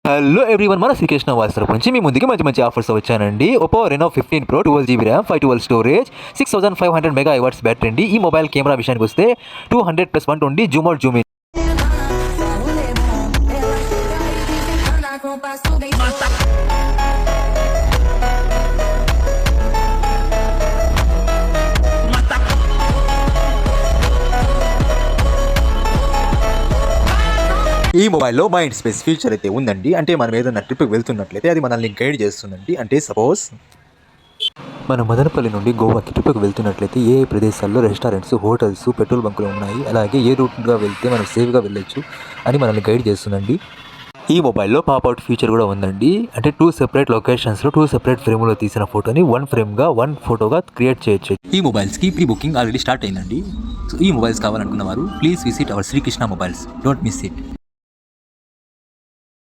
Hello everyone, మన Srikrishna voice తరపు నుంచి మీ ముందుకి మంచి మంచి ఆఫర్స్ వచ్చానండి. Oppo Reno 15 pro 12GB RAM 512 storage 6500 mega hours battery అండి. ఈ మొబైల్ కెమెరా విషయానికి వస్తే 200+120 జూమ్ అవుట్ జూమ్ ఇన్. ఈ మొబైల్లో మైండ్ స్పేస్ ఫీచర్ అయితే ఉందండి. అంటే మనం ఏదైనా ట్రిప్కి వెళ్తున్నట్లయితే అది మనల్ని గైడ్ చేస్తుందండి. అంటే సపోజ్ మనం మదనపల్లి నుండి గోవాకి ట్రిప్కి వెళ్తున్నట్లయితే ఏ ప్రదేశాల్లో రెస్టారెంట్స్, హోటల్స్, పెట్రోల్ బంకులు ఉన్నాయి, అలాగే ఏ రూట్గా వెళ్తే మనం సేఫ్గా వెళ్ళొచ్చు అని మనల్ని గైడ్ చేస్తుందండి. ఈ మొబైల్లో పాప్అవుట్ ఫీచర్ కూడా ఉందండి. అంటే 2 సెపరేట్ లొకేషన్స్లో 2 సెపరేట్ ఫ్రేమ్లో తీసిన ఫోటోని 1 ఫ్రేమ్గా 1 ఫోటోగా క్రియేట్ చేయొచ్చు. ఈ మొబైల్స్కి ప్రీ బుకింగ్ ఆల్రెడీ స్టార్ట్ అయిందండి. సో ఈ మొబైల్స్ కావాలనుకున్న వారు please visit our Srikrishna mobiles. Don't miss it.